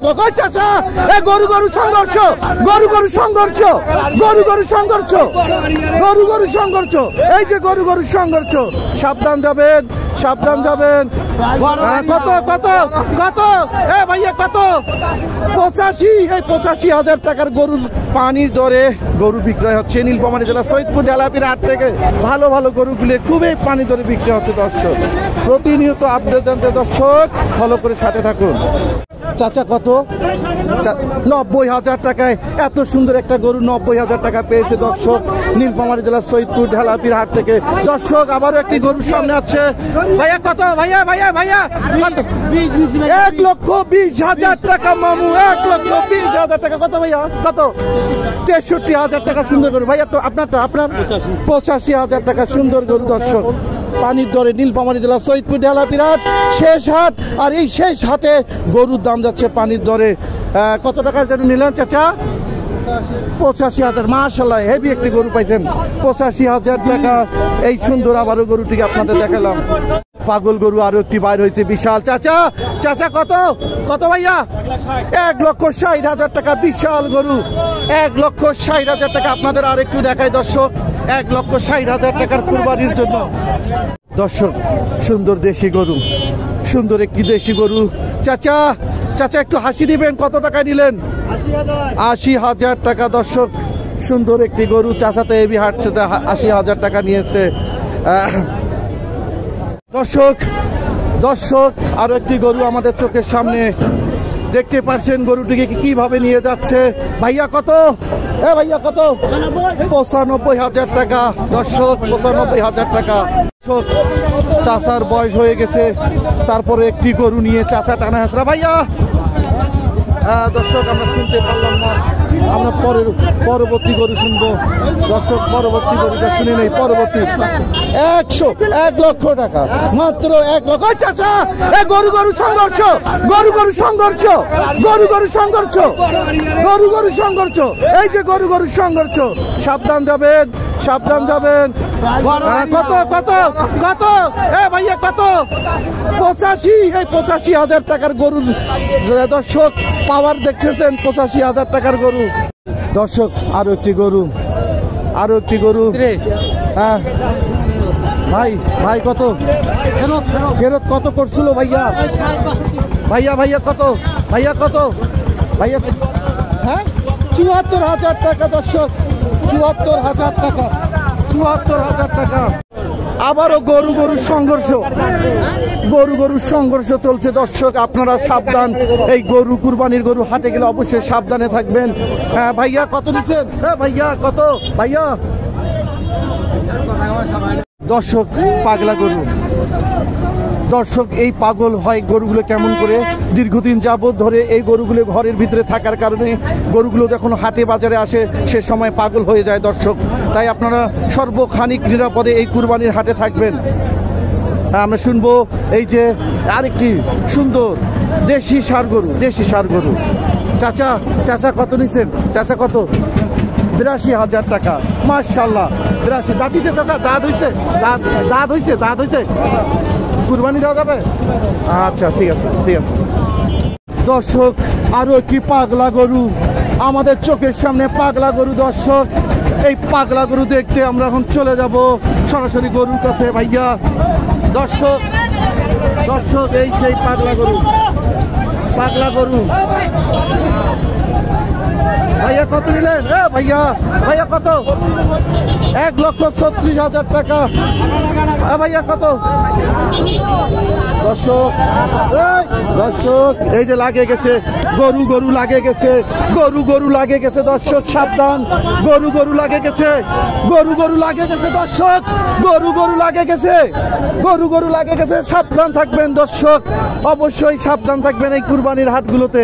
চাচা গরু গরু সংঘর্ষ, গরু গরু সংঘর্ষ, গরু গরু সংঘর্ষ, গরু গরু সংঘর্ষ, এই যে গরু গরু সংঘর্ষ। সাবধান যাবেন, সাবধান যাবেন। কত কত কত এ ভাইয়া কত? 85, এই 85,000 টাকার গরুর পানির দরে গরু বিক্রয় হচ্ছে নীলফামারী জেলা সৈয়দপুর ঢেলাপির হাট থেকে। ভালো ভালো গরুগুলি খুবই পানি দরে বিক্রি হচ্ছে দর্শক। প্রতিনিয়ত আপডেট জানতে দর্শক ফলো করে সাথে থাকুন। চাচা কত? 90,000 টাকায় এত সুন্দর একটা গরু 90,000 টাকা পেয়েছে দর্শক নীলফামারী জেলা সৈয়দপুর ঢেলাপির হাট থেকে। দর্শক আবারও একটি গরুর সামনে আছে। ভাইয়া কত? ভাইয়া ভাইয়া ভাইয়া 1,20,000 টাকা মামু, 1,20,000 টাকা। কত ভাইয়া কত? 63,000 টাকা সুন্দর গরু। ভাইয়া তো আপনারটা আপনার 85,000 টাকা সুন্দর গরু দর্শক পানির দরে নীলফামারী জেলা সৈয়দপুর ঢেলাপির হাট শেষ হাট। আর এই শেষ হাটে গরুর দাম যাচ্ছে পানির দরে। কত টাকা যেন নিলেন চাচা? 85,000। মাশাআল্লাহ হেভি একটি গরু পাইছেন 85,000 টাকা। এই সুন্দর আবারও গরুটিকে আপনাদের দেখালাম। পাগল গরু আরো একটি বাইর হয়েছে বিশাল। চাচা চাচা কত? কত ভাইয়া? 1,60,000 টাকা বিশাল গরু। 1,60,000 টাকা। আপনাদের আর একটু দেখাই দর্শক 1,60,000 টাকার কুরবানির জন্য। দর্শক সুন্দর দেশি গরু, সুন্দর একটি দেশি গরু। চাচা চাচা একটু হাসি দিবেন। কত টাকা নিলেন? 80,000 টাকা দর্শক। সুন্দর একটি গরু চাচা তো এবি হাটছে 80,000 টাকা নিয়েছে দর্শক। দর্শক আরো একটি গরু আমাদের চোখের সামনে দেখতে পাচ্ছেন। গরুটিকে কিভাবে নিয়ে যাচ্ছে। ভাইয়া কত? এ ভাইয়া কত? 95,000 টাকা দর্শক। 95,000 টাকা। চাচার বয়স হয়ে গেছে তারপরে একটি গরু নিয়ে চাচা টানা হাসরা। ভাইয়া দর্শক আমরা শুনতে পারলাম না, আমরা পরবর্তী গরু শুনবো দর্শক। পরবর্তী গরুটা শুনে নেই। পরবর্তী 1 লক্ষ টাকা মাত্র 1 লক্ষ। চাচা গরু গরু সংঘর্ষ, গরু গরু সংঘর্ষ, গরু গরু সংঘর্ষ, গরু গরু সংঘর্ষ, এই যে গরু গরু সংঘর্ষ। সাবধান যাবেন, সাবধান যাবেন। কত কত কত এ ভাইয়া কত? 85, এই 85,000 টাকার গরুর দর্শক পাওয়ার দেখছেন। 85,000 টাকার গরু দর্শক। আরো একটি গরু, আরো একটি গরু। হ্যাঁ ভাই ভাই কত ফেরত কত করছিল ভাইয়া? ভাইয়া ভাইয়া কত? ভাইয়া কত? ভাইয়া হ্যাঁ 74,000 টাকা দর্শক। 74,000 টাকা, 74,000 টাকা। আবারও গরু গরুর সংঘর্ষ, গরু গরুর সংঘর্ষ চলছে দর্শক। আপনারা সাবধান। এই গরু কুরবানির গরু হাটে গেলে অবশ্যই সাবধানে থাকবেন। হ্যাঁ ভাইয়া কত দিচ্ছেন? হ্যাঁ ভাইয়া কত? ভাইয়া দর্শক পাগলা গরু দর্শক। এই পাগল হয় গরুগুলো কেমন করে? দীর্ঘদিন যাবত ধরে এই গরুগুলো ঘরের ভিতরে থাকার কারণে গরুগুলো যখন হাটে বাজারে আসে সে সময় পাগল হয়ে যায় দর্শক। তাই আপনারা সর্বখানিক নিরাপদে এই কুরবানির হাটে থাকবেন। আমরা শুনবো এই যে আরেকটি সুন্দর দেশি ষাঁড় গরু, দেশি ষাঁড় গরু। চাচা চাচা কত নিছেন? চাচা কত? 82,000 টাকা। মাশাআল্লাহ 82। দাঁত দিতে চাচা? দাঁত হইছে? দাঁত হইছে? দাঁত হইছে? কুরবানি দেওয়া যাবে? আচ্ছা ঠিক আছে, ঠিক আছে দর্শক। আরো একটি পাগলা গরু আমাদের চোখের সামনে। পাগলা গরু দর্শক। এই পাগলা গরু দেখতে আমরা এখন চলে যাব সরাসরি গরুর কাছে। ভাইয়া দর্শক, দর্শক এই সেই পাগলা গরু, পাগলা গরু। ভাইয়া কত নিলেন? ভাইয়া ভাইয়া কত? 1,36,000 টাকা। ভাইয়া কত? দর্শক দর্শক এই যে লাগে গেছে গরু, গরু লাগে গেছে, গরু গরু লাগে গেছে দর্শক। সাবধান, গরু গরু লাগে গেছে, গরু গরু লাগে গেছে দর্শক। গরু গরু লাগে গেছে, গরু গরু লাগে গেছে। সাবধান থাকবেন দর্শক, অবশ্যই সাবধান থাকবেন এই কুরবানির হাটগুলোতে।